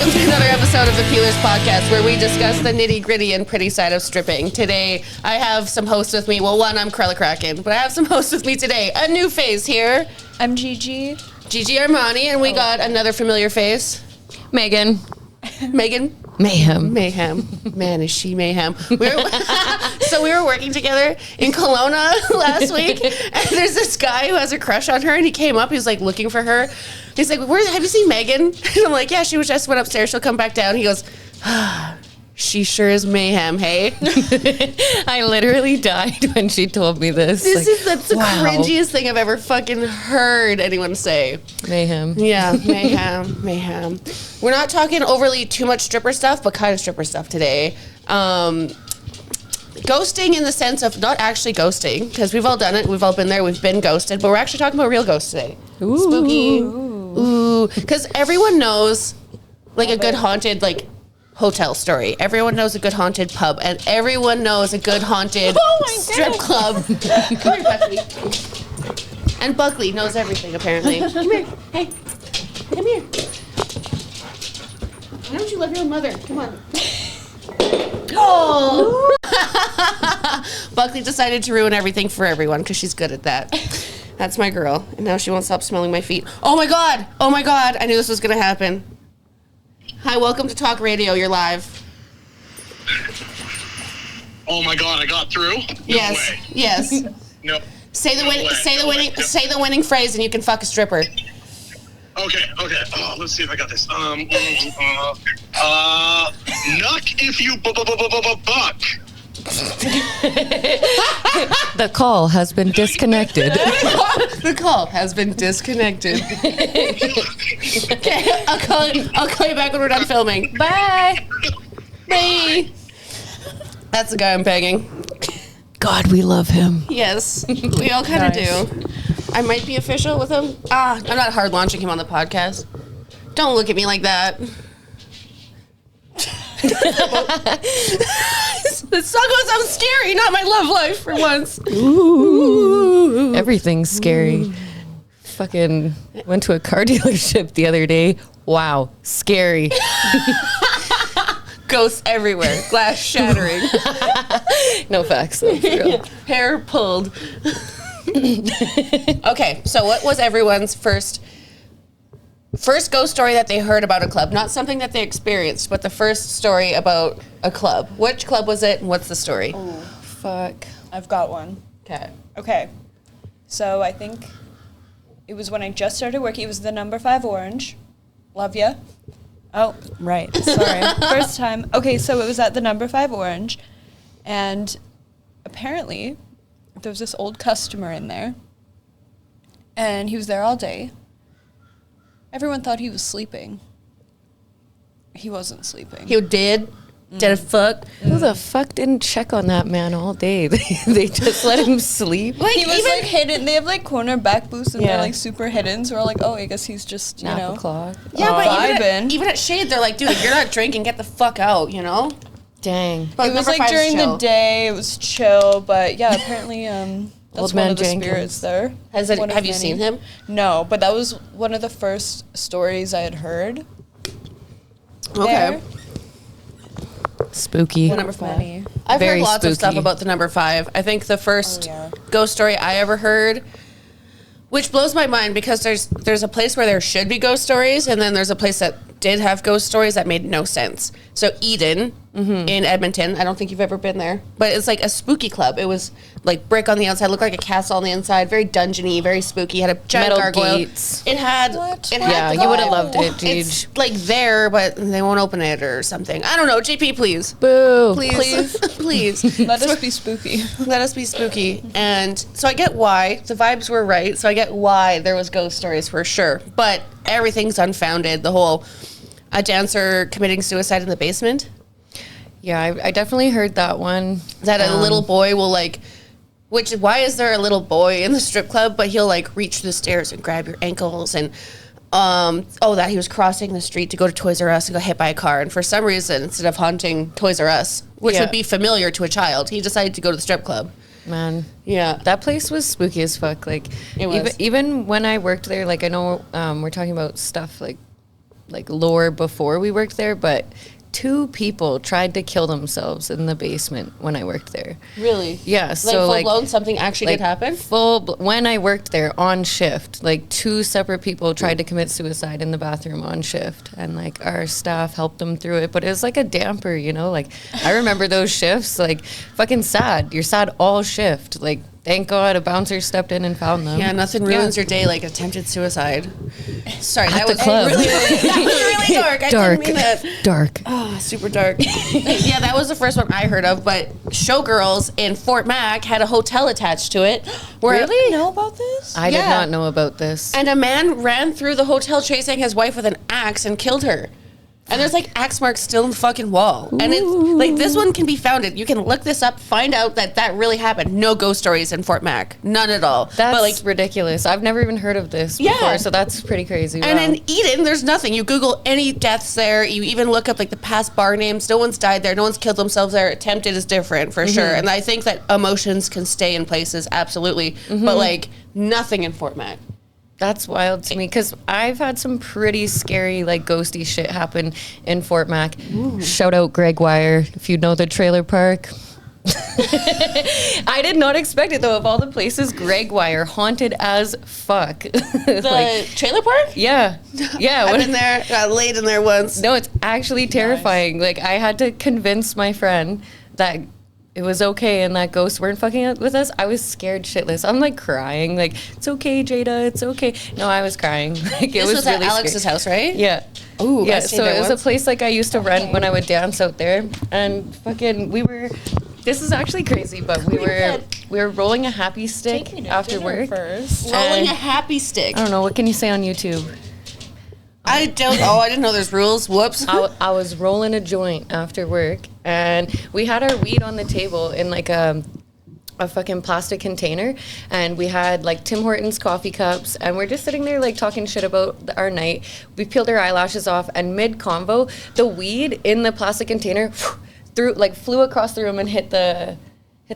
welcome to another episode of the Peelerz Podcast, where we discuss the nitty-gritty and pretty side of stripping. Today, I have some hosts with me. Well, one, I'm Kruella Kraken, but I have some hosts with me today. A new face here. I'm Gigi Armani, and we got another familiar face. Maygan Mayhem. Man, is she mayhem. So we were working together in Kelowna last week, and there's this guy who has a crush on her, and he came up, he was like looking for her. He's like, have you seen Megan? And I'm like, yeah, she just went upstairs, she'll come back down. He goes, she sure is mayhem, hey? I literally died when she told me this. That's the cringiest thing I've ever fucking heard anyone say. Mayhem. Yeah, mayhem. We're not talking overly too much stripper stuff, but kind of stripper stuff today. Ghosting in the sense of not actually ghosting, because we've all done it, we've all been there, we've been ghosted, but we're actually talking about real ghosts today. Ooh. Spooky. Ooh. Because everyone knows, like, a good haunted, like, hotel story. Everyone knows a good haunted pub, and everyone knows a good haunted strip club. Come here, Buckley. And Buckley knows everything, apparently. Come here. Hey. Come here. Why don't you love your mother? Come on. Oh! Buckley decided to ruin everything for everyone because she's good at that. That's my girl. And now she won't stop smelling my feet. Oh my god! I knew this was going to happen. Hi, welcome to Talk Radio. You're live. Oh my god, I got through? No way. Yes. No. Say the winning phrase and you can fuck a stripper. Okay. Oh, let's see if I got this. Nuck if you buck. The call has been disconnected. The call has been disconnected. Okay, I'll call you back when we're done filming. Bye. That's the guy I'm pegging. God, we love him. Yes, we all kind of do. I might be official with him. I'm not hard launching him on the podcast. Don't look at me like that. This song goes, I'm scary, not my love life for once. Ooh. Everything's scary. Fucking went to a car dealership the other day. Wow, scary. Ghosts everywhere, glass shattering. No facts, though, for real. Hair pulled. Okay, so what was everyone's first ghost story that they heard about a club? Not something that they experienced, but the first story about a club. Which club was it, and what's the story? Oh, fuck. I've got one. Okay. So I think it was when I just started working. It was the number 5 Orange. Love ya. Oh, right. Sorry. First time. Okay, so it was at the number 5 Orange, and apparently there was this old customer in there, and he was there all day. Everyone thought he was sleeping. He wasn't sleeping. He did a fuck. Who the fuck didn't check on that man all day? They just let him sleep. Like, he was like hidden. They have like corner back booths and they're like super hidden. So we're like, oh, I guess he's just, Nap o'clock. Yeah, but even at Shade, they're like, dude, if you're not drinking, get the fuck out, you know? Dang. But it was like during the day, it was chill, but yeah, apparently that's one of the spirits there. Have you seen him? No, but that was one of the first stories I had heard. Okay. There. Spooky. Number 5. I've Very heard lots of stuff spooky. about the number 5. I think the first ghost story I ever heard, which blows my mind because there's a place where there should be ghost stories, and then there's a place that did have ghost stories that made no sense. So Eden in Edmonton, I don't think you've ever been there, but it's like a spooky club. It was like brick on the outside, looked like a castle on the inside, very dungeony, very spooky. Had a giant Metal gargoyle. Gates. It had Yeah, you would have loved it, Gigi. It's like there, but they won't open it or something. I don't know. JP, please. Boo. Please. Let us be spooky. Let us be spooky. And so I get why. The vibes were right. So I get why there was ghost stories for sure. But everything's unfounded. The whole, a dancer committing suicide in the basement. Yeah, I definitely heard that one. That a little boy will like, why is there a little boy in the strip club, but he'll like reach the stairs and grab your ankles and that he was crossing the street to go to Toys R Us and got hit by a car. And for some reason, instead of haunting Toys R Us, which would be familiar to a child, he decided to go to the strip club. Man. Yeah. That place was spooky as fuck. Like, it was. Even when I worked there, like, I know we're talking about stuff like like lore before we worked there, but 2 people tried to kill themselves in the basement when I worked there. Really? Yeah. So full blown, something actually did happen? When I worked there on shift, like 2 separate people tried to commit suicide in the bathroom on shift, and like our staff helped them through it. But it was like a damper, you know, like I remember those shifts, like fucking sad. You're sad all shift. Like, thank God a bouncer stepped in and found them. Yeah, nothing ruins your day like attempted suicide. Sorry, At that the was club. really dark. I Dark. didn't mean that. Dark. Oh, super dark. Yeah, that was the first one I heard of, but Showgirls in Fort Mac had a hotel attached to it. Really? Know about this? I did not know about this. And a man ran through the hotel chasing his wife with an axe and killed her. And there's like axe marks still in the fucking wall. Ooh. And it's like, this one can be founded. You can look this up, find out that really happened. No ghost stories in Fort Mac. None at all. That's like ridiculous. I've never even heard of this before, so that's pretty crazy. And in Eden, there's nothing. You Google any deaths there. You even look up like the past bar names. No one's died there. No one's killed themselves there. Attempted is different for sure. And I think that emotions can stay in places, absolutely. But like nothing in Fort Mac. That's wild to me because I've had some pretty scary, like, ghosty shit happen in Fort Mac. Ooh. Shout out Greg Wire, if you know the trailer park. I did not expect it, though. Of all the places, Greg Wire, haunted as fuck. The trailer park? Yeah. Yeah. I've been there, got laid in there once. No, it's actually terrifying. Nice. Like, I had to convince my friend that it was okay and that ghosts weren't fucking with us. I was scared shitless. I'm like crying, like, it's okay, Jada, it's okay. No, I was crying. Like, this was really at Alex's house, right? Yeah. Ooh, yeah. So it was a place like I used to rent when I would dance out there, and fucking this is actually crazy, but we were rolling a happy stick after work. Rolling a happy stick. I don't know, what can you say on YouTube? I didn't know there's rules. Whoops. I was rolling a joint after work, and we had our weed on the table in like a fucking plastic container, and we had like Tim Hortons coffee cups, and we're just sitting there like talking shit about our night. We peeled our eyelashes off, and mid-convo, the weed in the plastic container flew across the room and hit the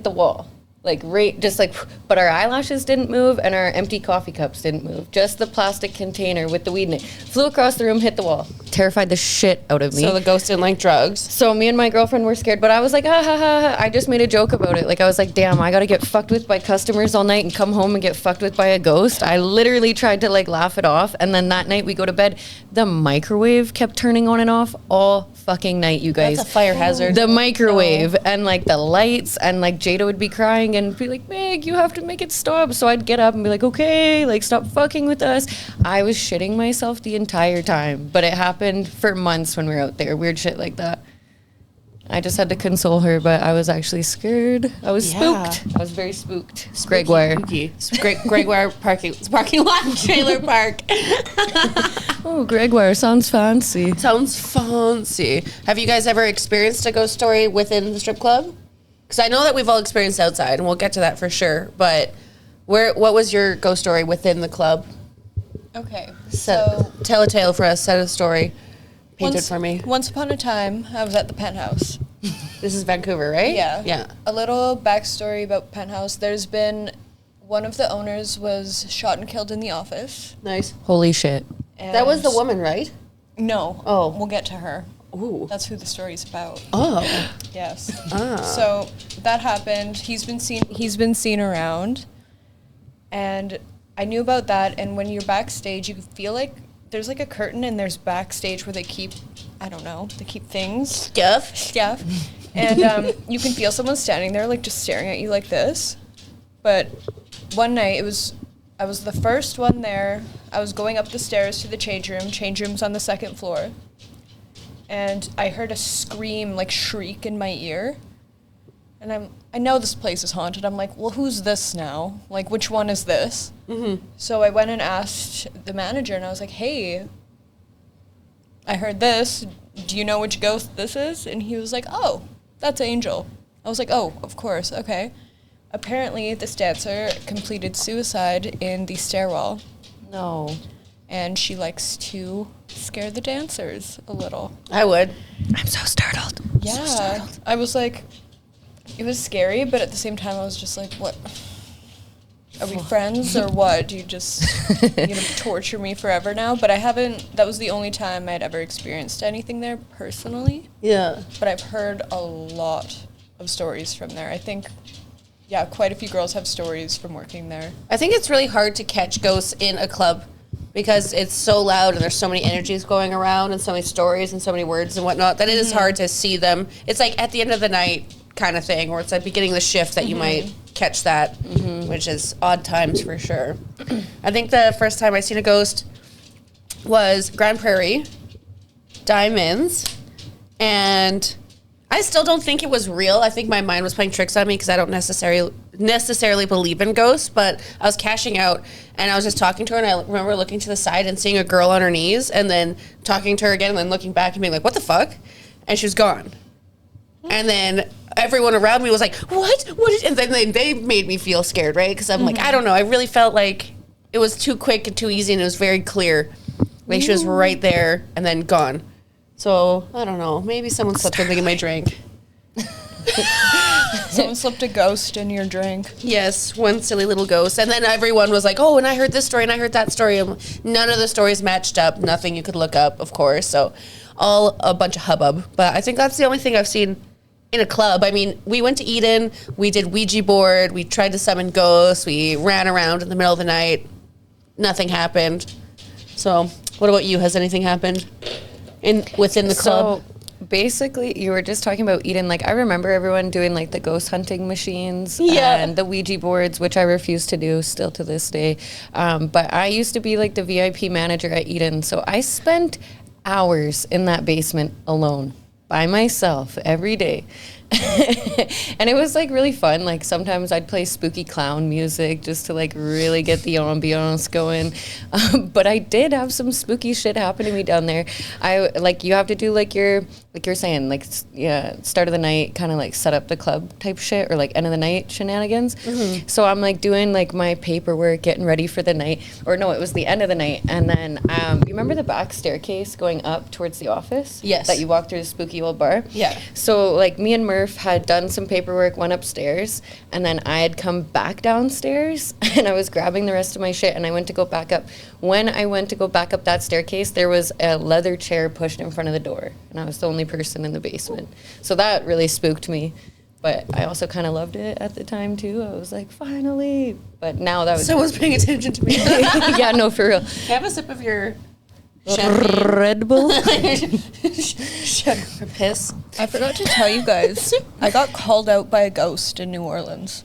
wall. Like, but our eyelashes didn't move and our empty coffee cups didn't move. Just the plastic container with the weed in it. Flew across the room, hit the wall. Terrified the shit out of me. So the ghost didn't like drugs. So me and my girlfriend were scared, but I was like, ha ha ha. I just made a joke about it. Like, I was like, damn, I gotta get fucked with by customers all night and come home and get fucked with by a ghost. I literally tried to like laugh it off. And then that night we go to bed. The microwave kept turning on and off all fucking night, you guys. That's a fire hazard. The microwave and like the lights, and like Jada would be crying and be like, Meg, you have to make it stop. So I'd get up and be like, okay, like, stop fucking with us. I was shitting myself the entire time, but it happened for months when we were out there. Weird shit like that. I just had to console her, but I was actually scared. I was spooked. I was very spooked. Greg Wire. Greg Wire parking lot trailer park. Oh, Greg Wire sounds fancy. Sounds fancy. Have you guys ever experienced a ghost story within the strip club? Because I know that we've all experienced outside, and we'll get to that for sure. But what was your ghost story within the club? Okay, so tell a tale for us. Set a story. Paint it for me. Once upon a time, I was at the Penthouse. This is Vancouver, right? Yeah. Yeah. A little backstory about Penthouse. There's been one of the owners was shot and killed in the office. Nice. Holy shit. And that was the woman, right? No. Oh. We'll get to her. Ooh. That's who the story's about. Oh. Yes. Ah. So that happened. He's been seen around, and I knew about that. And when you're backstage, you feel like there's like a curtain, and there's backstage where they keep, I don't know, they keep things. Stuff. And you can feel someone standing there like just staring at you like this. But one night I was the first one there. I was going up the stairs to the change room. Change room's on the second floor. And I heard a scream, like shriek in my ear. And I know this place is haunted. I'm like, well, who's this now? Like, which one is this? Mm-hmm. So I went and asked the manager, and I was like, hey, I heard this. Do you know which ghost this is? And he was like, oh, that's Angel. I was like, oh, of course, okay. Apparently, this dancer completed suicide in the stairwell. No. And she likes to scare the dancers a little. I would. I'm so startled. Yeah. So startled. I was like, it was scary, but at the same time, I was just like, what? Are we friends or what? Do you just torture me forever now? But I haven't. That was the only time I'd ever experienced anything there personally. Yeah. But I've heard a lot of stories from there. I think, quite a few girls have stories from working there. I think it's really hard to catch ghosts in a club because it's so loud and there's so many energies going around and so many stories and so many words and whatnot that it is hard to see them. It's like at the end of the night kind of thing, or it's at the beginning of the shift that you might catch that, which is odd times for sure. I think the first time I seen a ghost was Grand Prairie, Diamonds, and I still don't think it was real. I think my mind was playing tricks on me because I don't necessarily believe in ghosts, but I was cashing out and I was just talking to her, and I remember looking to the side and seeing a girl on her knees and then talking to her again and then looking back and being like, what the fuck? And she was gone. And then everyone around me was like, what? And then they made me feel scared, right? Because I'm like, I don't know. I really felt like it was too quick and too easy, and it was very clear. Like she was right there and then gone. So, I don't know. Maybe someone slipped something in my drink. Someone slipped a ghost in your drink. Yes, one silly little ghost. And then everyone was like, oh, and I heard this story and I heard that story. And none of the stories matched up. Nothing you could look up, of course. So, all a bunch of hubbub. But I think that's the only thing I've seen in a club. I mean, we went to Eden, we did Ouija board, we tried to summon ghosts, we ran around in the middle of the night. Nothing happened. So, what about you? Has anything happened within the club? So, basically, you were just talking about Eden. Like, I remember everyone doing, like, the ghost hunting machines and the Ouija boards, which I refuse to do still to this day. But I used to be, like, the VIP manager at Eden. So, I spent hours in that basement alone by myself every day. And it was like really fun. Like sometimes I'd play spooky clown music just to like really get the ambiance going. But I did have some spooky shit happen to me down there. You have to do like you're saying, like, start of the night, kind of like set up the club type shit, or like end of the night shenanigans. So I'm like doing like my paperwork, getting ready for the night, or no, it was the end of the night. And then you remember the back staircase going up towards the office? Yes. That you walk through the spooky old bar? Yeah. So like me and Murph had done some paperwork, went upstairs, and then I had come back downstairs and I was grabbing the rest of my shit and I went to go back up. When I went to go back up that staircase, there was a leather chair pushed in front of the door and I was the only person in the basement. So that really spooked me. But I also kind of loved it at the time too. I was like, finally. But now that was... Someone's paying attention to me. Yeah, no, for real. Have a sip of your... Red Bull. Sugar for piss. I forgot to tell you guys, I got called out by a ghost in New Orleans.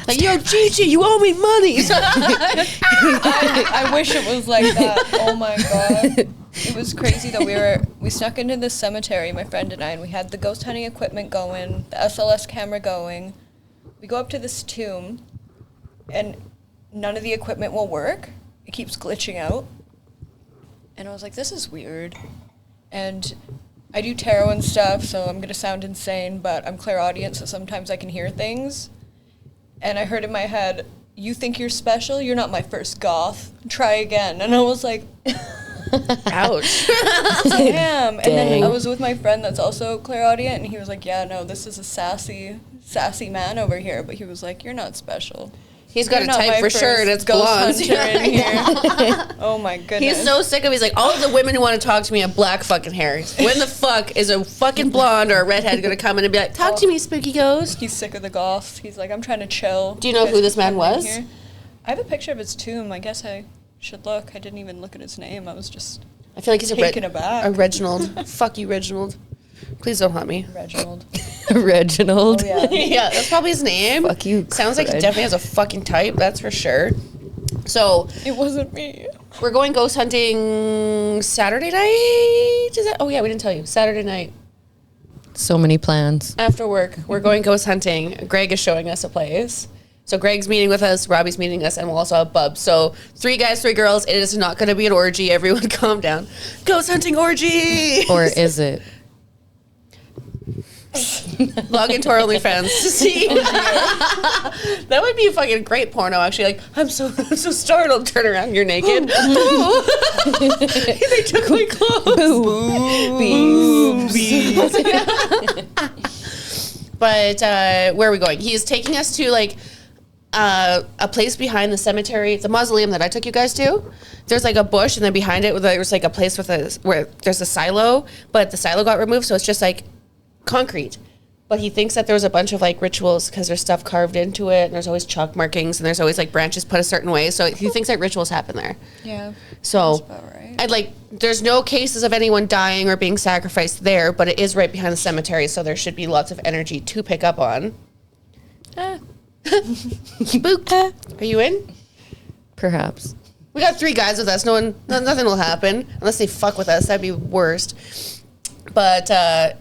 Like, yo, Gigi, you owe me money. I wish it was like that. Oh my god. It was crazy that we snuck into this cemetery, my friend and I, and we had the ghost hunting equipment going, the SLS camera going. We go up to this tomb, and none of the equipment will work. It keeps glitching out. And I was like, this is weird. And I do tarot and stuff, so I'm going to sound insane, but I'm clairaudient, so sometimes I can hear things. And I heard in my head, you think you're special? You're not my first goth. Try again. And I was like, ouch. Damn. And then I was with my friend that's also clairaudient, and he was like, yeah, no, this is a sassy man over here. But he was like, you're not special. He's got a type for sure, and it's blonde. In here. Oh my goodness. He's so sick of. He's like, all of the women who want to talk to me have black fucking hair. When the fuck is a fucking blonde or a redhead going to come in and be like, talk to me, spooky ghost? He's sick of the goths. He's like, I'm trying to chill. Do you know who this man was? I have a picture of his tomb. I guess I should look. I didn't even look at his name. I was just I feel like he's taken aback. A Reginald. Fuck you, Reginald. Please don't haunt me. Reginald. Reginald. Oh, yeah. Yeah, that's probably his name. Fuck you. Sounds like he definitely has a fucking type, that's for sure. So It wasn't me. we're going ghost hunting Saturday night? Is that? Oh yeah, we didn't tell you. Saturday night. So many plans. After work, we're going ghost hunting. Greg is showing us a place. So Greg's meeting with us, Robbie's meeting us, and we'll also have Bub. So 3 guys, 3 girls. It is not going to be an orgy. Everyone calm down. Ghost hunting orgy! Or is it? Log into our OnlyFans to see. That would be a fucking great porno, actually. Like, I'm so startled. Turn around, you're naked. Ooh. They took my clothes. But where are we going? He is taking us to like a place behind the cemetery, the mausoleum that I took you guys to. There's like a bush, and then behind it there was like a place where there's a silo, but the silo got removed, so it's just like concrete. But he thinks that there was a bunch of like rituals because there's stuff carved into it, and there's always chalk markings, and there's always like branches put a certain way. So he thinks that rituals happen there. Yeah. So that's about right. I'd like, there's no cases of anyone dying or being sacrificed there, but it is right behind the cemetery, so there should be lots of energy to pick up on. Spooked. Are you in? Perhaps. We got 3 guys with us. Nothing will happen unless they fuck with us. That'd be worst. But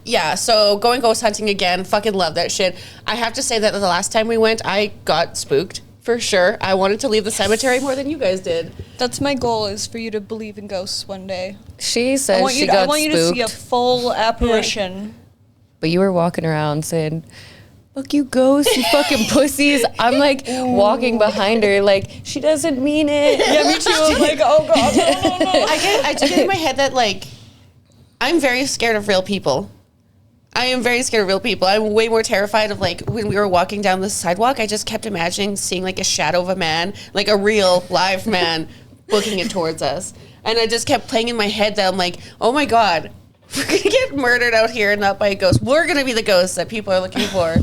yeah, so going ghost hunting again. Fucking love that shit. I have to say that the last time we went, I got spooked for sure. I wanted to leave the cemetery more than you guys did. That's my goal, is for you to believe in ghosts one day. She says I want you to see a full apparition. But you were walking around saying, "Fuck you, ghosts, you fucking pussies." I'm like walking behind her, like, she doesn't mean it. Yeah, me too. I'm like, oh god, no. I just get in my head that like, I'm very scared of real people. I am very scared of real people. I'm way more terrified of like when we were walking down the sidewalk, I just kept imagining seeing like a shadow of a man, like a real live man booking it towards us. And I just kept playing in my head that I'm like, oh my God, we're going to get murdered out here and not by a ghost. We're going to be the ghosts that people are looking for.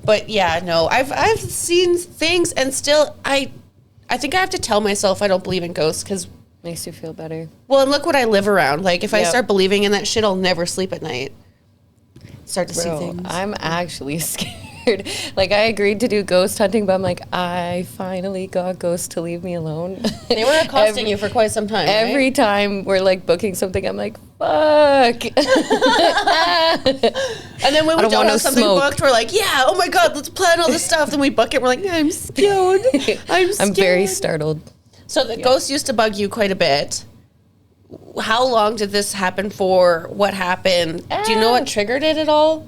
But yeah, no, I've seen things, and still I think I have to tell myself I don't believe in ghosts because makes you feel better. Well, and look what I live around. Like, if I start believing in that shit, I'll never sleep at night. Start to see things. I'm actually scared. Like, I agreed to do ghost hunting, but I'm like, I finally got ghosts to leave me alone. They were accosting you for quite some time, Every right? time we're, like, booking something, I'm like, fuck. And then when we don't have something booked, we're like, yeah, oh my God, let's plan all this stuff. Then we book it, we're like, I'm scared. I'm very startled. So the ghosts used to bug you quite a bit. How long did this happen for? What happened? Do you know what triggered it at all?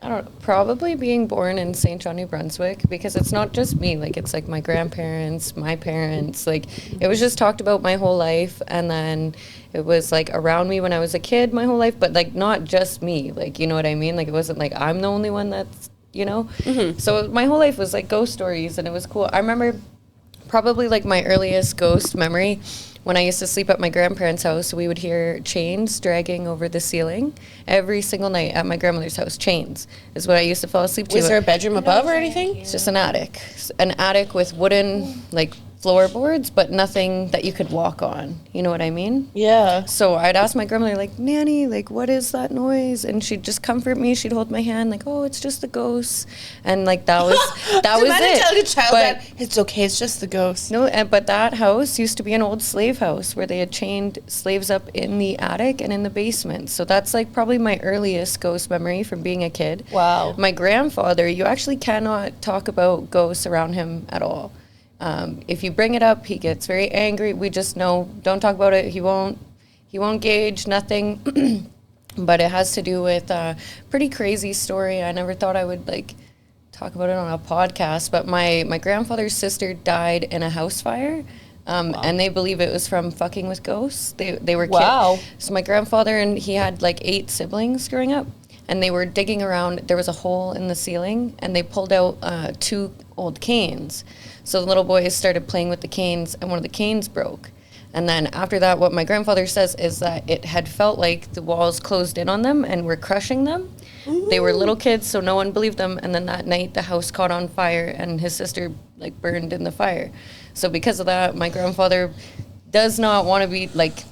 I don't know. Probably being born in St. John, New Brunswick, because it's not just me. Like, it's like my grandparents, my parents. Like, it was just talked about my whole life. And then it was like around me when I was a kid my whole life, but like not just me. Like, you know what I mean? Like, it wasn't like I'm the only one that's, you know? Mm-hmm. So my whole life was like ghost stories, and it was cool. I remember probably like my earliest ghost memory when I used to sleep at my grandparents' house. We would hear chains dragging over the ceiling every single night at my grandmother's house. Chains is what I used to fall asleep to. Was there a bedroom above or anything? It's just an attic with wooden like floorboards, but nothing that you could walk on. You know what I mean? Yeah. So I'd ask my grandmother, like, Nanny, like, what is that noise? And she'd just comfort me. She'd hold my hand, like, oh, it's just the ghosts. And like that was that was it. Tell a child that it's okay, it's just the ghosts. No, but that house used to be an old slave house where they had chained slaves up in the attic and in the basement. So that's like probably my earliest ghost memory from being a kid. Wow. My grandfather, you actually cannot talk about ghosts around him at all. If you bring it up, he gets very angry. We just know, don't talk about it. He won't gauge, nothing. But it has to do with a pretty crazy story. I never thought I would like talk about it on a podcast, but my grandfather's sister died in a house fire. And they believe it was from fucking with ghosts. They were wow. So my grandfather, and he had like 8 siblings growing up, and they were digging around. There was a hole in the ceiling, and they pulled out 2 old canes. So the little boys started playing with the canes, and one of the canes broke. And then after that, what my grandfather says is that it had felt like the walls closed in on them and were crushing them. Ooh. They were little kids, so no one believed them. And then that night, the house caught on fire, and his sister like burned in the fire. So because of that, my grandfather does not want to be like,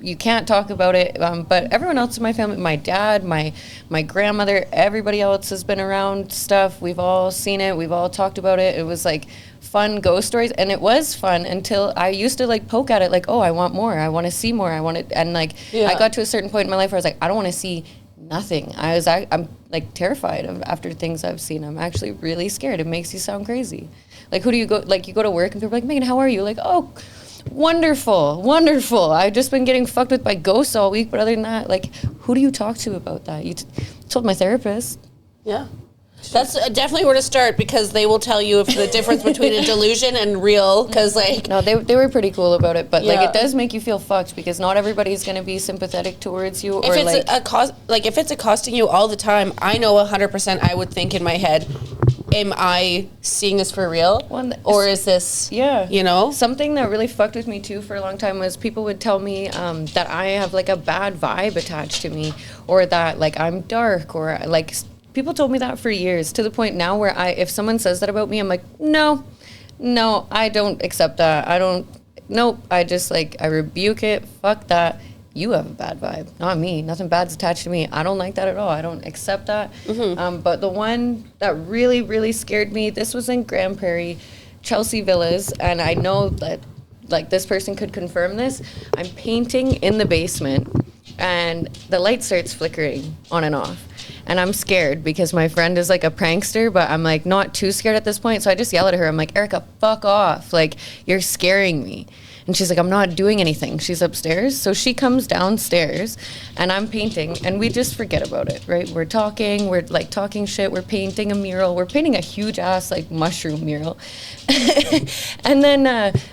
you can't talk about it. But everyone else in my family, my dad, my grandmother, everybody else has been around stuff. We've all seen it. We've all talked about it. It was like fun ghost stories, and it was fun until I used to like poke at it like, oh, I want more. I want to see more. I want it. And like, I got to a certain point in my life where I was like, I don't want to see nothing. I'm like terrified of after things I've seen. I'm actually really scared. It makes you sound crazy. Like, who do you go, like you go to work and people are like, Maygan, how are you? Like, oh, wonderful. I've just been getting fucked with by ghosts all week, but other than that, like, who do you talk to about that? You told my therapist. Yeah. That's definitely where to start, because they will tell you if the difference between a delusion and real, because like... No, they were pretty cool about it, but like it does make you feel fucked, because not everybody's going to be sympathetic towards you. If it's if it's accosting you all the time, I know 100% I would think in my head, am I seeing this for real? Or is this, you know? Something that really fucked with me too for a long time was people would tell me that I have like a bad vibe attached to me, or that like I'm dark, or like people told me that for years, to the point now where if someone says that about me, I'm like, no, I don't accept that. I just like, I rebuke it. Fuck that. You have a bad vibe, not me. Nothing bad's attached to me. I don't like that at all. I don't accept that. But the one that really, really scared me, this was in Grand Prairie, Chelsea Villas, and I know that like this person could confirm this. I'm painting in the basement, and the light starts flickering on and off. And I'm scared because my friend is like a prankster, but I'm like not too scared at this point. So I just yell at her. I'm like, Erica, fuck off. Like, you're scaring me. And she's like, I'm not doing anything. She's upstairs. So she comes downstairs and I'm painting and we just forget about it, right? We're like talking shit. We're painting a mural. We're painting a huge ass like mushroom mural. And then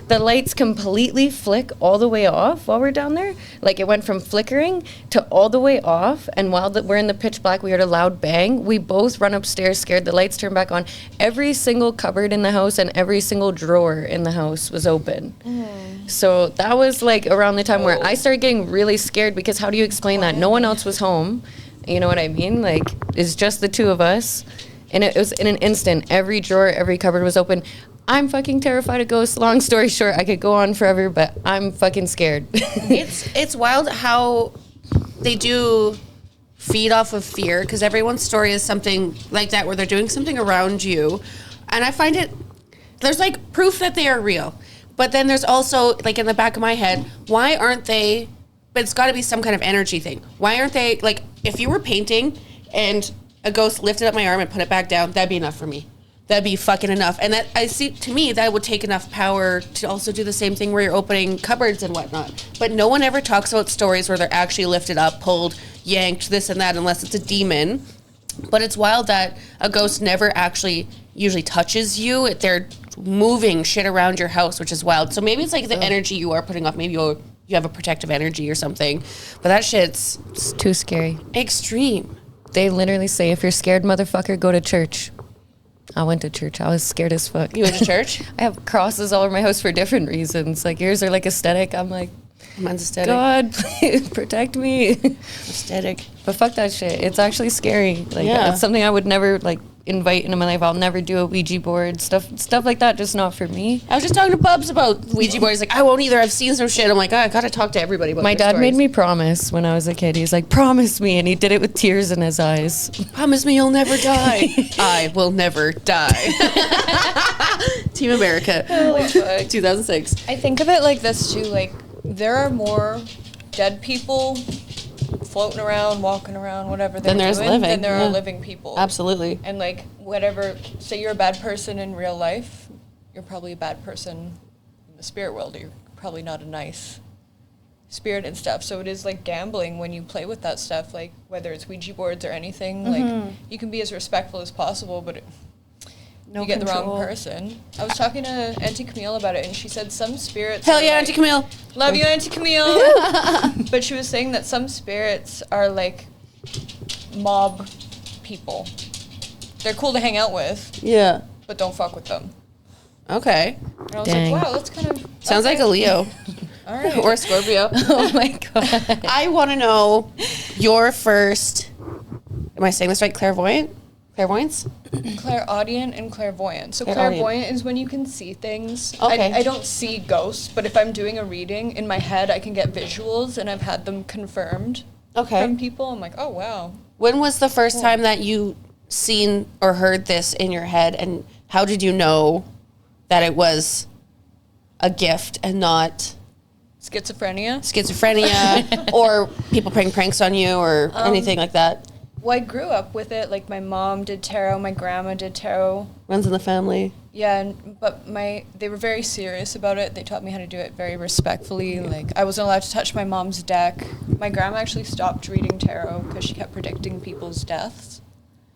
the lights completely flick all the way off while we're down there. Like it went from flickering to all the way off. And while we're in the pitch black, we heard a loud bang. We both run upstairs scared. The lights turn back on. Every single cupboard in the house and every single drawer in the house was open. So that was like around the time where I started getting really scared, because how do you explain that? No one else was home. You know what I mean? Like, it's just the two of us. And it was in an instant. Every drawer, every cupboard was open. I'm fucking terrified of ghosts. Long story short, I could go on forever, but I'm fucking scared. It's wild how they do feed off of fear, because everyone's story is something like that, where they're doing something around you. And I find there's like proof that they are real. But then there's also, like in the back of my head, why aren't they, but it's got to be some kind of energy thing. Why aren't they, like, if you were painting and a ghost lifted up my arm and put it back down, that'd be enough for me. That'd be fucking enough. And to me, that would take enough power to also do the same thing where you're opening cupboards and whatnot. But no one ever talks about stories where they're actually lifted up, pulled, yanked, this and that, unless it's a demon. But it's wild that a ghost never actually usually touches you. They're moving shit around your house, which is wild. So maybe it's like the energy you are putting off. Maybe you have a protective energy or something. But that shit's... It's too scary. Extreme. They literally say, if you're scared, motherfucker, go to church. I went to church. I was scared as fuck. You went to church? I have crosses all over my house for different reasons. Like, yours are like aesthetic. I'm like... Mine's aesthetic. God, please protect me. Aesthetic. But fuck that shit. It's actually scary. Like, it's something I would never, like, invite into my life. I'll never do a Ouija board. Stuff like that, just not for me. I was just talking to Bubs about Ouija boards. Like, I won't either. I've seen some shit. I'm like, I gotta talk to everybody about my dad stories. made me promise when I was a kid. He's like, promise me. And he did it with tears in his eyes. Promise me you'll never die. I will never die. Team America. Holy fuck. 2006. I think of it like this too, like, there are more dead people floating around, walking around, whatever they're doing, than there are living people. Absolutely. And like, whatever, say you're a bad person in real life, you're probably a bad person in the spirit world. You're probably not a nice spirit and stuff. So it is like gambling when you play with that stuff, like whether it's Ouija boards or anything. Like, you can be as respectful as possible, but you get the wrong person. I was talking to Auntie Camille about it, and she said some spirits... Hell yeah, Auntie Camille. Love you, Auntie Camille. But she was saying that some spirits are like mob people. They're cool to hang out with. Yeah. But don't fuck with them. Okay. And I was like, wow, that's kind of... Sounds like a Leo. All right. Or a Scorpio. Oh my God. I want to know your first... Am I saying this right? Clairvoyance? Clairaudient and clairvoyant. So Clairaudient. clairvoyant is when you can see things. Okay. I don't see ghosts, but if I'm doing a reading, in my head I can get visuals, and I've had them confirmed from people. I'm like, oh, wow. When was the first time that you seen or heard this in your head, and how did you know that it was a gift and not... Schizophrenia, or people playing pranks on you or anything like that? Well, I grew up with it. Like, my mom did tarot, my grandma did tarot. Runs in the family. Yeah, but they were very serious about it. They taught me how to do it very respectfully. Like, I wasn't allowed to touch my mom's deck. My grandma actually stopped reading tarot because she kept predicting people's deaths.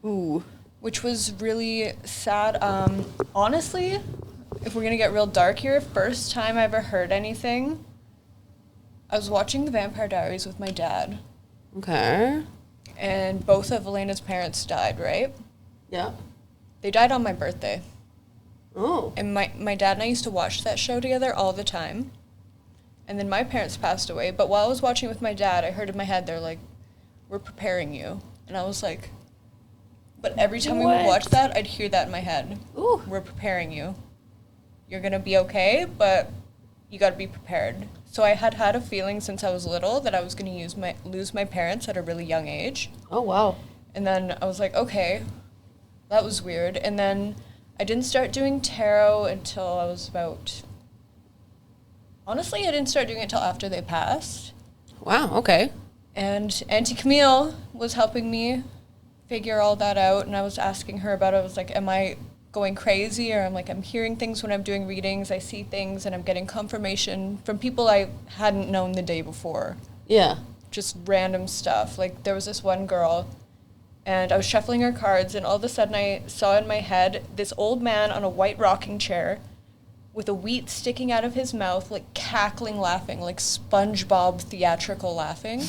Ooh. Which was really sad. Honestly, if we're going to get real dark here, first time I ever heard anything, I was watching The Vampire Diaries with my dad. Okay. And both of Elena's parents died, right? Yeah. They died on my birthday. Oh. And my dad and I used to watch that show together all the time. And then my parents passed away. But while I was watching with my dad, I heard in my head, they're like, we're preparing you. And I was like, but every time we would watch that, I'd hear that in my head. Ooh. We're preparing you. You're going to be okay, but you got to be prepared. So I had a feeling since I was little that I was going to lose my parents at a really young age. Oh, wow. And then I was like, okay, that was weird. And then I didn't start doing tarot until I was about... Honestly, I didn't start doing it until after they passed. Wow, okay. And Auntie Camille was helping me figure all that out, and I was asking her about it. I was like, am I going crazy? Or I'm hearing things when I'm doing readings. I see things, and I'm getting confirmation from people I hadn't known the day before. Yeah. Just random stuff. Like, there was this one girl, and I was shuffling her cards, and all of a sudden I saw in my head this old man on a white rocking chair with a wheat sticking out of his mouth, like cackling, laughing, like SpongeBob theatrical laughing.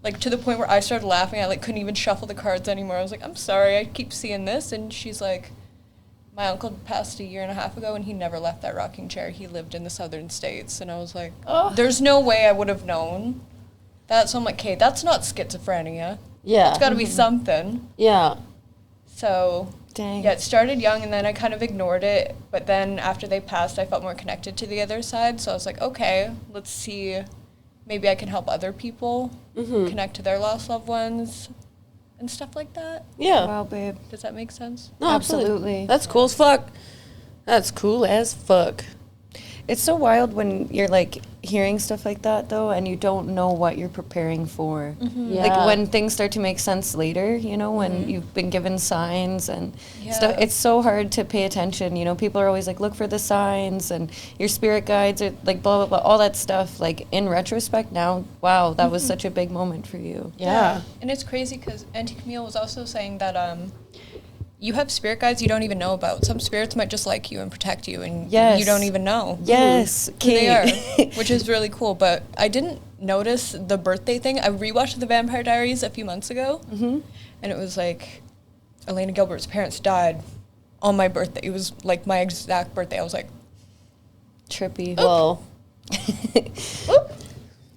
Like, to the point where I started laughing. I, couldn't even shuffle the cards anymore. I was like, I'm sorry, I keep seeing this. And she's like, my uncle passed a year and a half ago, and he never left that rocking chair. He lived in the southern states. And I was like, there's no way I would have known that. So I'm like, okay, that's not schizophrenia. Yeah. It's got to be something. Yeah. So, Dang. yeah, it started young, and then I kind of ignored it. But then after they passed, I felt more connected to the other side. So I was like, okay, let's see. Maybe I can help other people connect to their lost loved ones and stuff like that. Yeah. Wow, babe. Does that make sense? No, Absolutely. That's cool as fuck. That's cool as fuck. It's so wild when you're hearing stuff like that though, and you don't know what you're preparing for. Yeah. Like when things start to make sense later, when you've been given signs and stuff. It's so hard to pay attention. People are always like, look for the signs, and your spirit guides are like blah blah blah, all that stuff. Like in retrospect now, wow, that was such a big moment for you. Yeah. And it's crazy because Auntie Camille was also saying that you have spirit guides you don't even know about. Some spirits might just like you and protect you, and you don't even know Yes, who they are, which is really cool. But I didn't notice the birthday thing. I rewatched The Vampire Diaries a few months ago, and it was like Elena Gilbert's parents died on my birthday. It was like my exact birthday. I was like, Trippy. Whoa.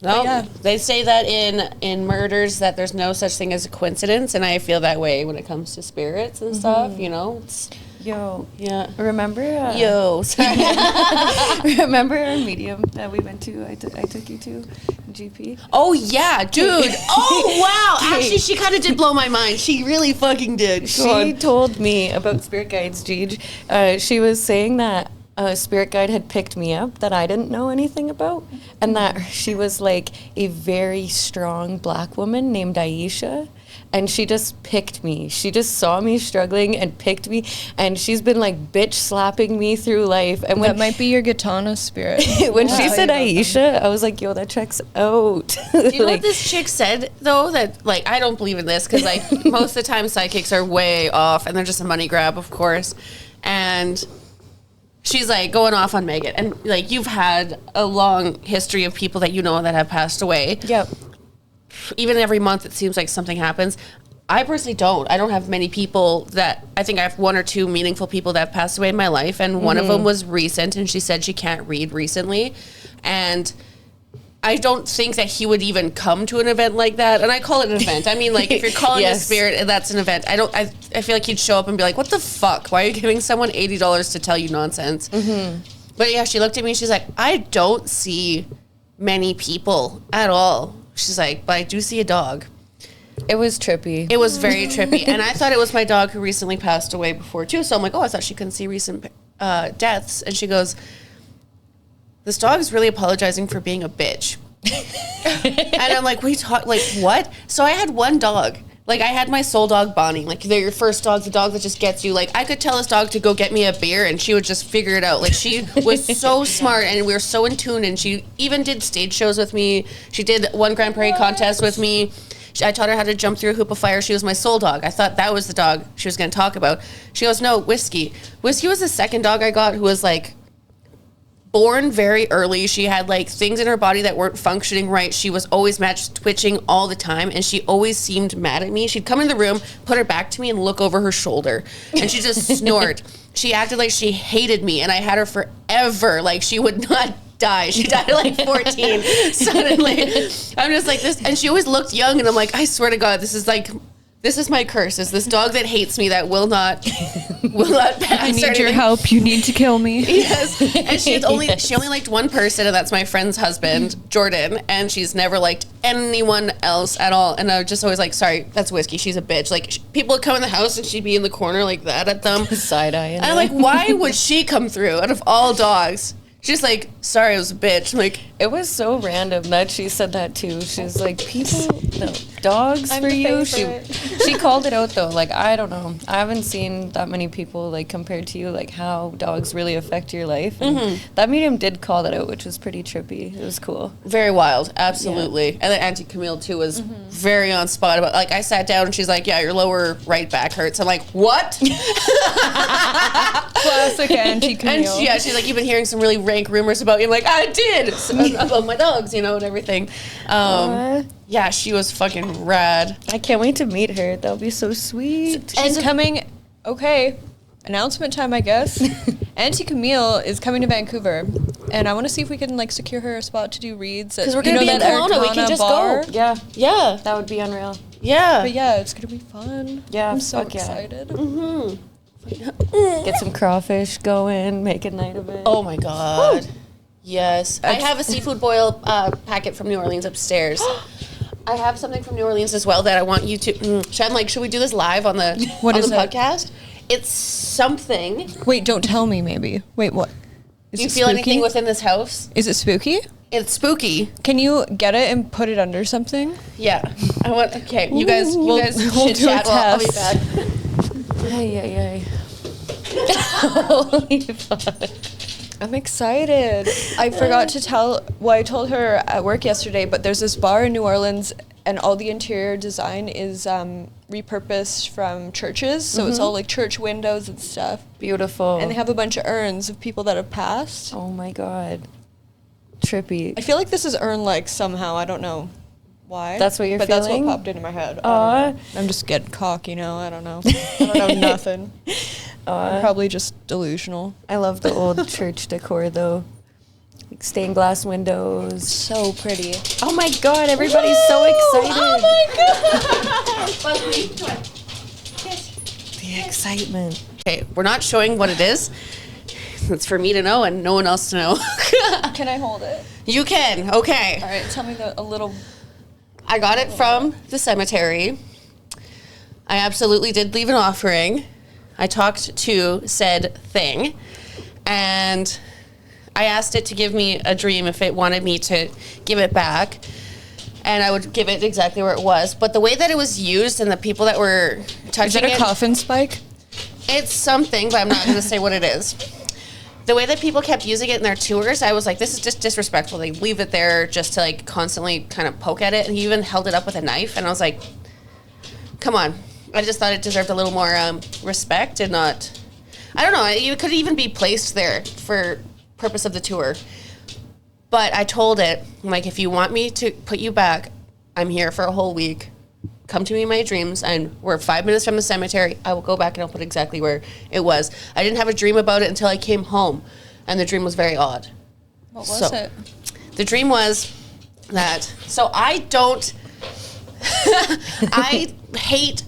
No, yeah. They say that in murders that there's no such thing as a coincidence, and I feel that way when it comes to spirits and stuff. It's, Yo. yeah. Remember? Yo, sorry. Remember our medium that we went to? I took you to GP. Oh yeah, dude. Oh wow. Actually, she kind of did blow my mind. She really fucking did. She told me about spirit guides, Gigi. She was saying that a spirit guide had picked me up that I didn't know anything about, and that she was like a very strong black woman named Aisha, and she just picked me. She just saw me struggling and picked me, and she's been like bitch slapping me through life. And when that might be your Gitana spirit. when she said Aisha, I was like, yo, that checks out. Do you know what this chick said though? That I don't believe in this because most of the time psychics are way off and they're just a money grab, of course. And she's going off on Maygan, and you've had a long history of people that that have passed away. Yep. Even every month it seems like something happens. I personally don't. I don't have many people that I think I have one or two meaningful people that have passed away in my life, and one of them was recent, and she said she can't read recently, and I don't think that he would even come to an event like that. And I call it an event. I mean, if you're calling a spirit, that's an event. I feel like he'd show up and be like, what the fuck? Why are you giving someone $80 to tell you nonsense? But yeah, she looked at me and she's like, I don't see many people at all. She's like, but I do see a dog. It was trippy. It was very trippy. And I thought it was my dog who recently passed away before too. So I'm like, oh, I thought she couldn't see recent deaths. And she goes, this dog is really apologizing for being a bitch. And I'm like, what? So I had one dog. I had my soul dog, Bonnie. They're your first dog, the dog that just gets you. I could tell this dog to go get me a beer, and she would just figure it out. She was so smart, and we were so in tune, and she even did stage shows with me. She did one Grand Prix contest with me. I taught her how to jump through a hoop of fire. She was my soul dog. I thought that was the dog she was going to talk about. She goes, no, Whiskey. Whiskey was the second dog I got who was, born very early. She had like things in her body that weren't functioning right. She was always twitching all the time, and she always seemed mad at me. She'd come in the room, put her back to me, and look over her shoulder, and she just snort. She acted like she hated me, and I had her forever. Like, she would not die. She died at like 14 suddenly. I'm just like this, and she always looked young, and I'm like, I swear to God, this is my curse. Is this dog that hates me that will not pass. I need your help. You need to kill me. Yes. And she only liked one person, and that's my friend's husband, Jordan, and she's never liked anyone else at all. And I was just always like, sorry, that's Whiskey. She's a bitch. Like, people would come in the house and she'd be in the corner like that at them. Side eye. And I'm like, why would she come through out of all dogs? She's like, sorry, I was a bitch. I'm like, it was so random that she said that too. She's like, dogs for you. She called it out though. Like, I don't know. I haven't seen that many people like compared to you, like how dogs really affect your life. And that medium did call that out, which was pretty trippy. It was cool. Very wild, absolutely. Yeah. And then Auntie Camille too was very on spot about. Like, I sat down and she's like, yeah, your lower right back hurts. I'm like, what? Classic Auntie Camille. And yeah, she's like, you've been hearing some really rank rumors about you. I'm like, I did about my dogs, and everything. Yeah, she was fucking rad. I can't wait to meet her. That'll be so sweet. She's coming. Okay, announcement time, I guess. Auntie Camille is coming to Vancouver, and I want to see if we can like secure her a spot to do reads. Because we're gonna be in Kelowna, we can just go. Yeah, that would be unreal. Yeah, but yeah, it's gonna be fun. Yeah, I'm so excited. Get some crawfish going, make a night of it. Oh my God. Woo. Yes. I have a seafood boil packet from New Orleans upstairs. I have something from New Orleans as well that I want you to... should we do this live on the podcast? It's something... Wait, don't tell me maybe. Wait, what? Do you feel anything within this house? Is it spooky? It's spooky. Can you get it and put it under something? Yeah. Okay, you guys should chat while I'll be back. Ay. Holy fuck. I'm excited. I forgot to I told her at work yesterday, but there's this bar in New Orleans and all the interior design is repurposed from churches. So it's all like church windows and stuff. Beautiful. And they have a bunch of urns of people that have passed. Oh my God. Trippy. I feel like this is urn-like somehow. I don't know why. That's what you're feeling? But that's what popped into my head. I'm just getting cocky, I don't know. I don't know nothing. I'm probably just delusional. I love the old church decor though. Like stained glass windows. So pretty. Oh my God, everybody's so excited. Oh my God. The excitement. Okay, we're not showing what it is. It's for me to know and no one else to know. Can I hold it? You can, okay. All right, tell me a little... I got it from the cemetery. I absolutely did leave an offering. I talked to said thing, and I asked it to give me a dream if it wanted me to give it back, and I would give it exactly where it was. But the way that it was used and the people that were touching it... Is it a coffin spike? It's something, but I'm not going to say what it is. The way that people kept using it in their tours, I was like, this is just disrespectful. They leave it there just to like constantly kind of poke at it, and he even held it up with a knife, and I was like, come on. I just thought it deserved a little more respect and not... I don't know. It could even be placed there for purpose of the tour. But I told it, I'm like, if you want me to put you back, I'm here for a whole week. Come to me in my dreams, and we're 5 minutes from the cemetery. I will go back and I'll put exactly where it was. I didn't have a dream about it until I came home, and the dream was very odd. What was it? The dream was that... So I don't... I hate...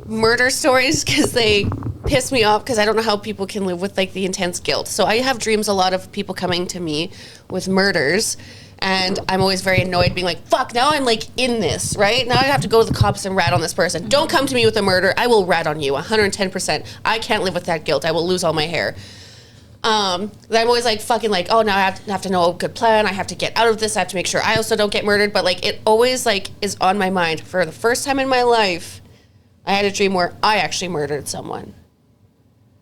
murder stories because they piss me off because I don't know how people can live with like the intense guilt. So I have dreams a lot of people coming to me with murders, and I'm always very annoyed being like, fuck, now I'm like in this, right? Now I have to go to the cops and rat on this person. Don't come to me with a murder. I will rat on you 110%. I can't live with that guilt. I will lose all my hair. I'm always like fucking like, oh, now I have to know a good plan. I have to get out of this. I have to make sure I also don't get murdered. But like it always like is on my mind. For the first time in my life, I had a dream where I actually murdered someone.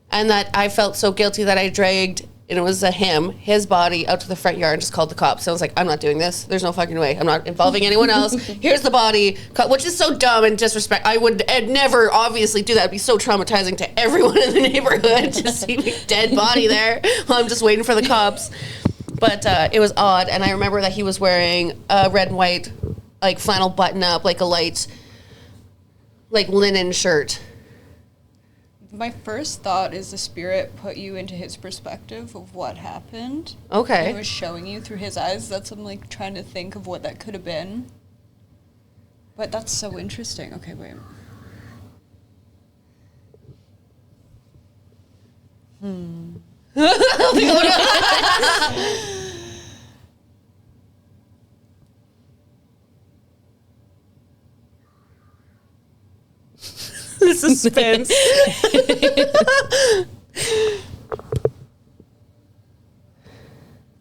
And that I felt so guilty that I dragged, and it was his body out to the front yard and just called the cops. So I was like, I'm not doing this. There's no fucking way. I'm not involving anyone else. Here's the body, which is so dumb and disrespect. I'd never obviously do that. It'd be so traumatizing to everyone in the neighborhood to see me dead body there while I'm just waiting for the cops. But it was odd, and I remember that he was wearing a red and white, like, flannel button-up, like a light, like, linen shirt. My first thought is the spirit put you into his perspective of what happened. Okay. It was showing you through his eyes. That's I'm like trying to think of what that could have been. But that's so interesting. Okay, wait. The suspense.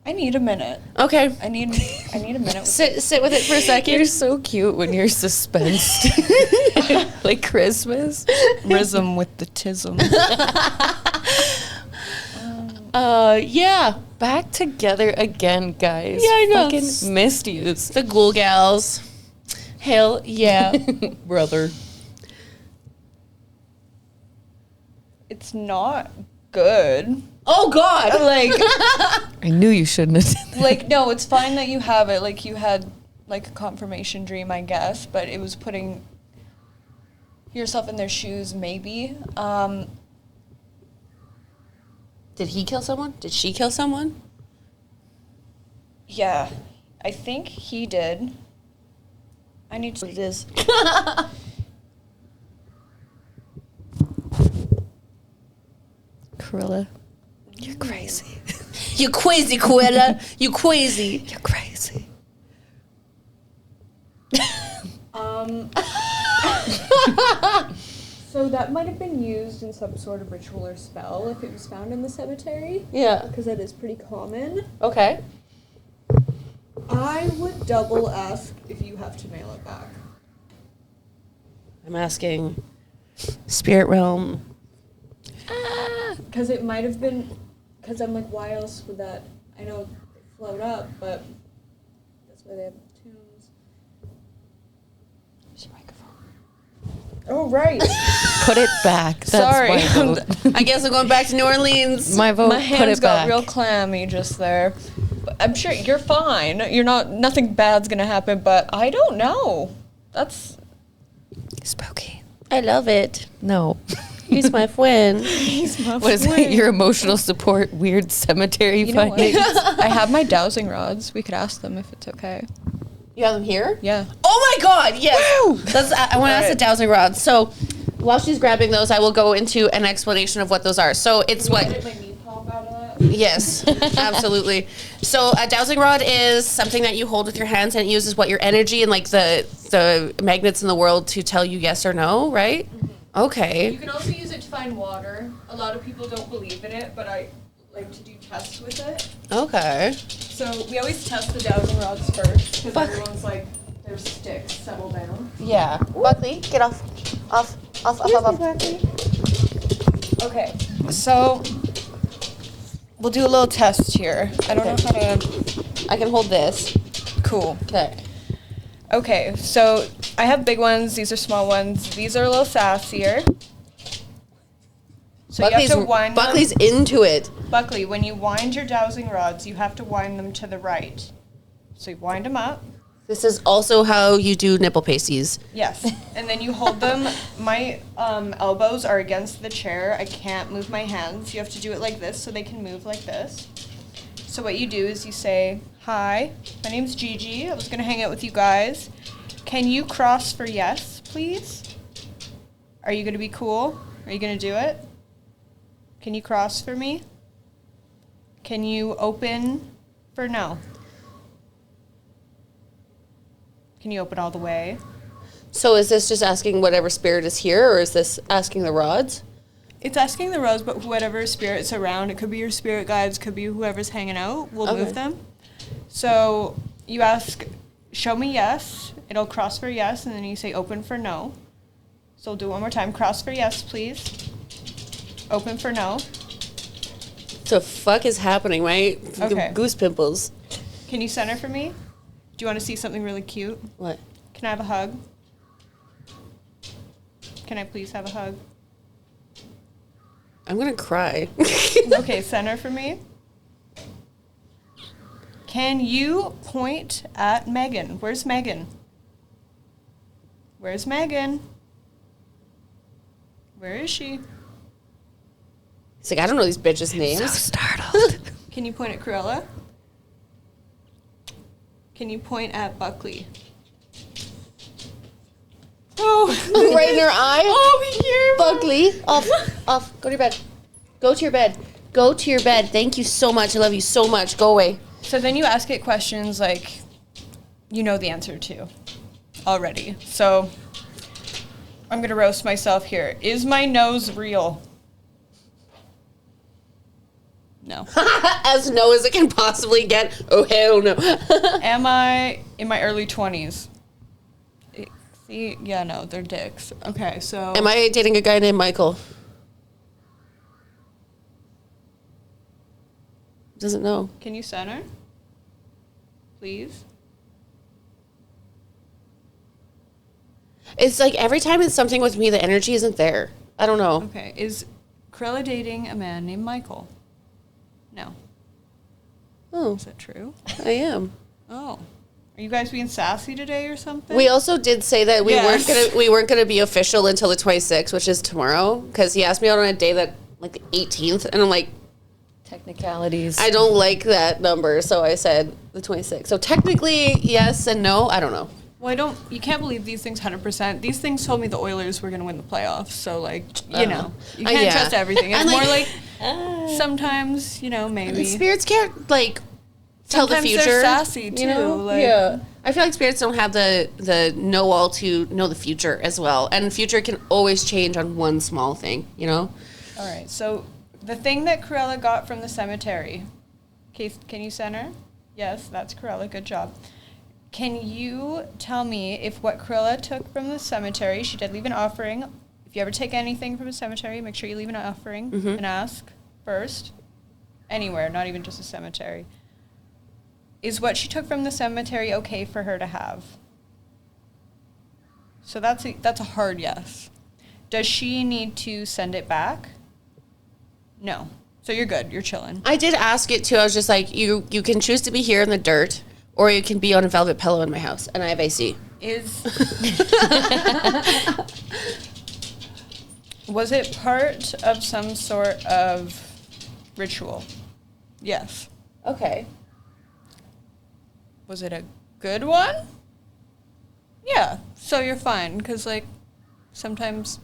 I need a minute. Okay. I need a minute. Sit with it for a second. You're so cute when you're suspensed. Like Christmas. Rhythm with the tism. Yeah. Back together again, guys. Yeah, I know. Fucking missed yous. The ghoul gals. Hell yeah. Brother. It's not good. Oh, God. Like, I knew you shouldn't have done that. like no, it's fine that you have it. Like you had like a confirmation dream, I guess, but it was putting yourself in their shoes, maybe. Did he kill someone? Did she kill someone? Yeah, I think he did. I need to. What it is. Kruella. You're crazy. You crazy, Kruella. You crazy. You're crazy. So that might have been used in some sort of ritual or spell if it was found in the cemetery, Yeah. because that is pretty common. Okay. I would double ask if you have to mail it back. I'm asking spirit realm. Because it might have been, because I'm like, why else would that, I know they float up, but that's why they have tombs. Where's your microphone? Oh, right. Put it back. That's Sorry. my vote. I guess I'm going back to New Orleans. My vote. My Put hands it got back. real clammy just there. But I'm sure you're fine. You're not, nothing bad's gonna happen, but I don't know. That's Spooky. I love it. No. He's my friend. What is it? Your emotional support weird cemetery You know what? findings? I have my dowsing rods. We could ask them if it's okay. You have them here? Yeah. Oh my God! Yes. That's. I want to ask the Alright. dowsing rods. So, while she's grabbing those, I will go into an explanation of what those are. So it's what. My knee pop out of that. Yes, absolutely. So a dowsing rod is something that you hold with your hands, and it uses what your energy and like the magnets in the world to tell you yes or no, right? Okay. You can also use it to find water. A lot of people don't believe in it, but I like to do tests with it. Okay. So we always test the dowsing rods first because Fuck. everyone's like, their sticks settle down. Yeah. Buckley, get off. Off. Okay, so we'll do a little test here. I don't know how to. I can hold this. Cool. Okay. Okay, so I have big ones. These are small ones. These are a little sassier. So you have to wind Buckley's them. into it. Buckley, when you wind your dowsing rods, you have to wind them to the right. So you wind them up. This is also how you do nipple pasties. Yes. And then you hold them. My elbows are against the chair. I can't move my hands. You have to do it like this so they can move like this. So what you do is you say, "Hi, my name's Gigi. I was going to hang out with you guys. Can you cross for yes, please? Are you going to be cool? Are you going to do it? Can you cross for me? Can you open for no? Can you open all the way?" So is this just asking whatever spirit is here, or is this asking the rods? It's asking the rods, but whatever spirit's around, it could be your spirit guides, could be whoever's hanging out, we'll Okay. move them. So you ask, "Show me yes," it'll cross for yes, and then you say open for no. So we'll do it one more time. Cross for yes, please. Open for no. The fuck is happening, right? Okay. Goose pimples. Can you center for me? Do you want to see something really cute? What? Can I have a hug? Can I please have a hug? I'm gonna cry. Okay, center for me. Can you point at Megan? Where's Megan? Where's Megan? Where is she? He's like, I don't know these bitches' names. So startled. Can you point at Cruella? Can you point at Buckley? Oh, right in her eye. Oh, Buckley, off. Go to your bed. Go to your bed. Go to your bed. Thank you so much. I love you so much. Go away. So then you ask it questions like you know the answer to already. So I'm going to roast myself here. Is my nose real? No. As no as it can possibly get. Oh, hell no. Am I in my early 20s? See, yeah, no, they're dicks. Okay, so... Am I dating a guy named Michael? Doesn't know. Can you center? Please? It's like every time it's something with me, the energy isn't there. I don't know. Okay, is Cruella dating a man named Michael? No. Oh, Is that true? I am. Oh. Are you guys being sassy today or something? We also did say that Yes. we weren't gonna be official until the 26th, which is tomorrow, because he asked me out on a day that like the 18th, and I'm like, Technicalities. I don't like that number, so I said the 26th. So technically, yes and no. I don't know. Well, you can't believe these things 100%. These things told me the Oilers were going to win the playoffs. So, like, you know, you can't yeah. trust everything. It's And, more like, like sometimes, maybe. Spirits can't like tell Sometimes the future. they're sassy, too, like- yeah. I feel like spirits don't have the know all to know the future as well, and future can always change on one small thing. All right. So, the thing that Cruella got from the cemetery. Can you center? Yes, that's Cruella. Good job. Can you tell me if what Cruella took from the cemetery, she did leave an offering. If you ever take anything from a cemetery, make sure you leave an offering and ask first. Anywhere, not even just a cemetery. Is what she took from the cemetery okay for her to have? So that's a hard yes. Does she need to send it back? No. So you're good. You're chilling. I did ask it too. I was just like, you can choose to be here in the dirt, or you can be on a velvet pillow in my house, and I have AC. Was it part of some sort of ritual? Yes. Okay. Was it a good one? Yeah. So you're fine, because, sometimes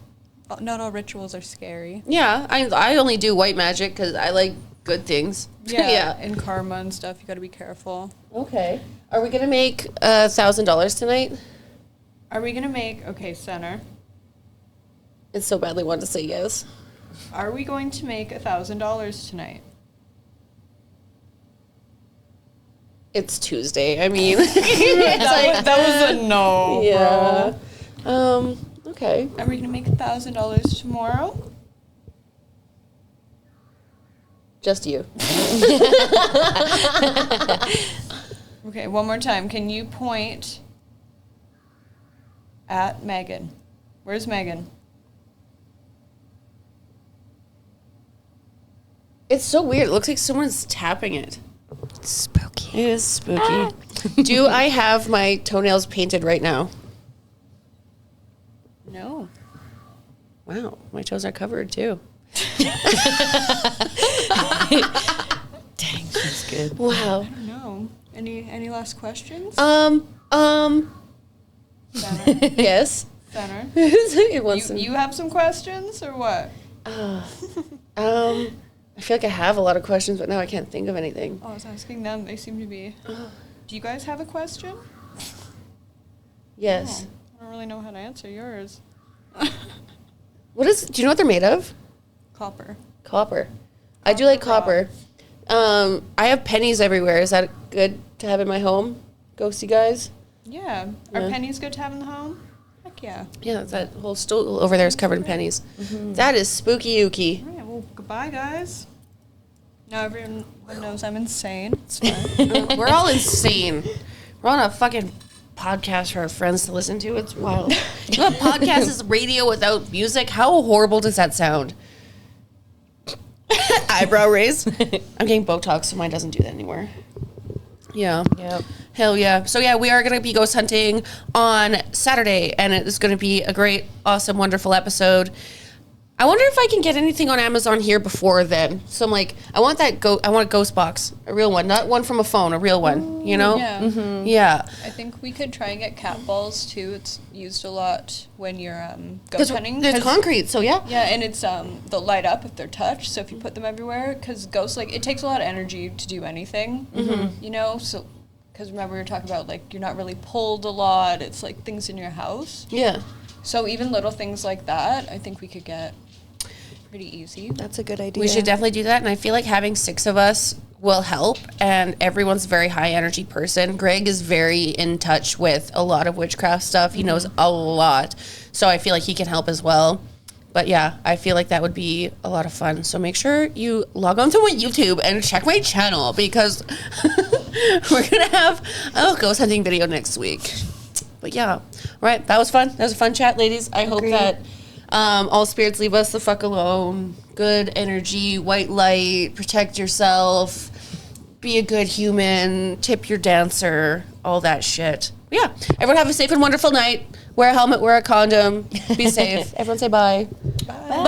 not all rituals are scary. Yeah, I only do white magic because I like good things. Yeah. And karma and stuff, you got to be careful. Okay. Are we gonna make $1,000 tonight? Are we going to make... Okay, center. It's so badly wanted to say yes. Are we going to make $1,000 tonight? It's Tuesday. I mean, that was a no, yeah. bro. Okay. Are we going to make $1,000 tomorrow? Just you. Okay, one more time. Can you point at Megan? Where's Megan? It's so weird. It looks like someone's tapping it. Spooky. It is spooky. Do I have my toenails painted right now? No. Wow, my toes are covered too. Dang, she's good. Wow. No. Any last questions? Yes. Center. It wants You have some questions or what? I feel like I have a lot of questions, but now I can't think of anything. Oh, I was asking them. They seem to be. Do you guys have a question? Yes. Oh, I don't really know how to answer yours. Do you know what they're made of? Copper. Copper. I do like copper. I have pennies everywhere. Is that good to have in my home? Ghosty guys? Yeah. Are Yeah. pennies good to have in the home? Heck yeah. Yeah, that whole stool over there is covered in pennies. That is spooky ooky. All right, well, goodbye, guys. Now everyone knows I'm insane. It's fine. We're all insane. We're on a fucking podcast for our friends to listen to. It's wild. You know, a podcast is radio without music. How horrible does that sound? Eyebrow raise. I'm getting Botox, so mine doesn't do that anymore. Yeah. Yep. Hell yeah. So yeah, we are going to be ghost hunting on Saturday, and it is going to be a great, awesome, wonderful episode. I wonder if I can get anything on Amazon here before then. So I'm like, I want a ghost box, a real one, not one from a phone, a real one, you know? Yeah. Mm-hmm. Yeah. I think we could try and get cat balls too. It's used a lot when you're ghost hunting. There's concrete, so yeah. Yeah, and it's they'll light up if they're touched. So if you put them everywhere, because ghosts, like, it takes a lot of energy to do anything, you know? So, because remember we were talking about, like, you're not really pulled a lot. It's like things in your house. Yeah. So even little things like that, I think we could get pretty easy. That's a good idea. We should definitely do that, and I feel like having 6 of us will help, and everyone's a very high energy person. Greg is very in touch with a lot of witchcraft stuff. He knows a lot, so I feel like he can help as well. But yeah, I feel like that would be a lot of fun. So make sure you log on to my YouTube and check my channel, because we're gonna have a ghost hunting video next week. But yeah, all right, that was fun. That was a fun chat, ladies. I hope that all spirits leave us the fuck alone. Good energy, white light, protect yourself, be a good human, tip your dancer, all that shit. But yeah, everyone have a safe and wonderful night. Wear a helmet, wear a condom, be safe. Everyone say bye. Bye. Bye.